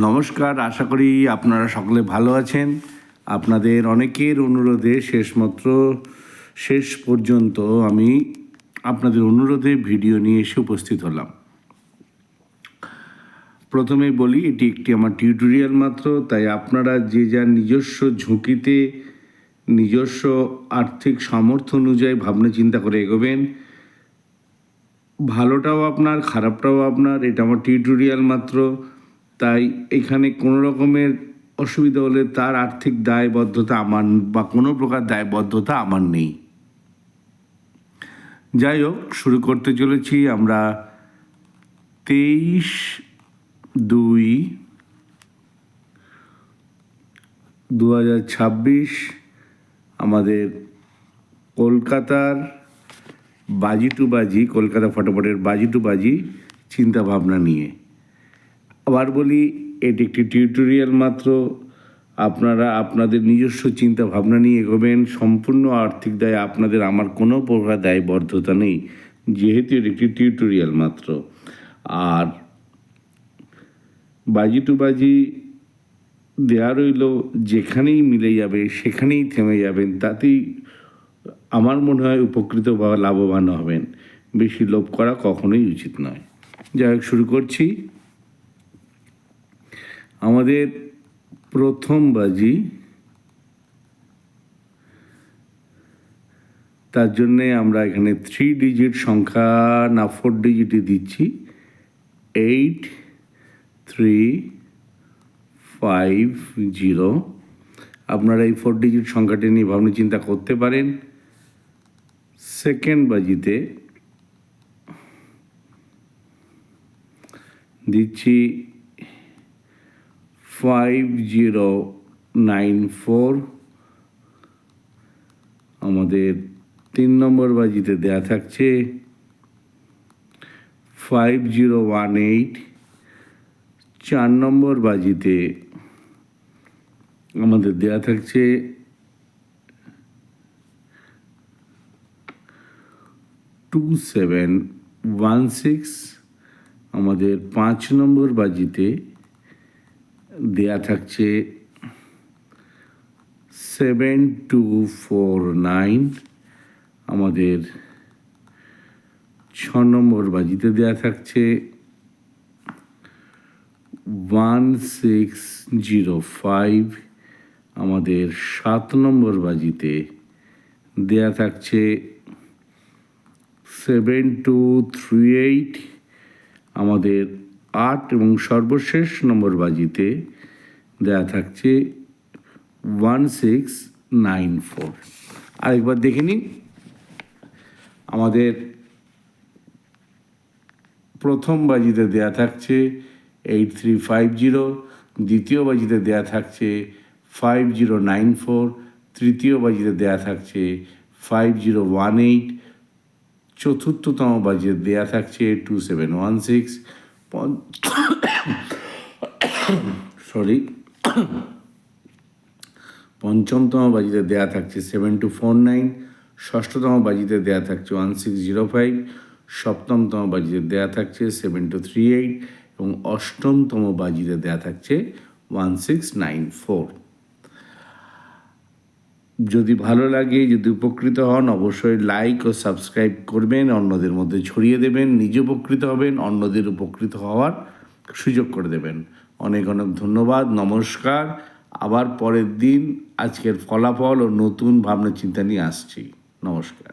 নমস্কার, আশা করি আপনারা সকলে ভালো আছেন। আপনাদের অনেকের অনুরোধে শেষ পর্যন্ত আমি আপনাদের অনুরোধে ভিডিও নিয়ে এসে উপস্থিত হলাম। প্রথমেই বলি, এটি একটি আমার টিউটোরিয়াল মাত্র, তাই আপনারা যে যার নিজস্ব ঝুঁকিতে নিজস্ব আর্থিক সামর্থ্য অনুযায়ী ভাবনা চিন্তা করে এগোবেন। ভালোটাও আপনার, খারাপটাও আপনার। এটা আমার টিউটোরিয়াল মাত্র, তাই এখানে কোনো রকমের অসুবিধা হলে তার আর্থিক দায়বদ্ধতা আমার বা কোনো প্রকার দায়বদ্ধতা আমার নেই। যাই হোক, শুরু করতে চলেছি আমরা 23/2/2026 আমাদের কলকাতার বাজি টু বাজি, কলকাতা ফটোফটের বাজি টু বাজি চিন্তাভাবনা নিয়ে। আবার বলি, এটি একটি টিউটোরিয়াল মাত্র। আপনারা আপনাদের নিজস্ব চিন্তা ভাবনা নিয়ে এগোবেন। সম্পূর্ণ আর্থিক দায় আপনাদের, আমার কোনো প্রকার দায়বদ্ধতা নেই, যেহেতু এটি একটি টিউটোরিয়াল মাত্র। আর বাজি টু বাজি দেওয়া রইল, যেখানেই মিলে যাবে সেখানেই থেমে যাবেন, তাতেই আমার মনে হয় উপকৃত বা লাভবান হবেন। বেশি লোভ করা কখনোই উচিত নয়। যাই হোক, শুরু করছি। আমাদের প্রথম বাজি, তার জন্যে আমরা এখানে 3 ডিজিট সংখ্যা না 4 ডিজিটই দিচ্ছি। 8350। আপনারা এই 4 ডিজিট সংখ্যাটি নিয়ে ভাবনা চিন্তা করতে পারেন। সেকেন্ড বাজিতে দিচ্ছি 5094। আমাদের 3 নম্বর বাজিতে দেয়া থাকছে 5018। 4 নম্বর বাজিতে আমাদের দেয়া থাকছে 2716। আমাদের 5 নম্বর বাজিতে দেয়া থাকছে 7249। আমাদের 6 নম্বর বাজিতে দেয়া থাকছে 1605। আমাদের 7 নম্বর বাজিতে দেয়া থাকছে 7238। আমাদের 8 এবং সর্বশেষ নম্বর বাজিতে দেয়া থাকছে 1694। আরেকবার দেখে নিন। আমাদের প্রথম বাজিতে দেয়া থাকছে 8350, দ্বিতীয় বাজিতে দেয়া থাকছে 5094, তৃতীয় বাজিতে দেয়া থাকছে 5018, চতুর্থতম বাজিতে দেয়া থাকছে 2716, পঞ্চমতম বাজিতে দেয়া থাকছে 7249, ষষ্ঠতম বাজিতে দেয়া থাকছে 1605, সপ্তমতম বাজিতে দেয়া থাকছে 7238 এবং অষ্টমতম বাজিতে দেয়া থাকছে 1694। যদি ভালো লাগে, যদি উপকৃত হন, অবশ্যই লাইক ও সাবস্ক্রাইব করবেন, অন্যদের মধ্যে ছড়িয়ে দেবেন, নিজে উপকৃত হবেন, অন্যদের উপকৃত হওয়ার সুযোগ করে দেবেন। অনেক অনেক ধন্যবাদ। নমস্কার। আবার পরের দিন আজকের ফলাফল ও নতুন ভাবনা চিন্তা নিয়ে আসছি। নমস্কার।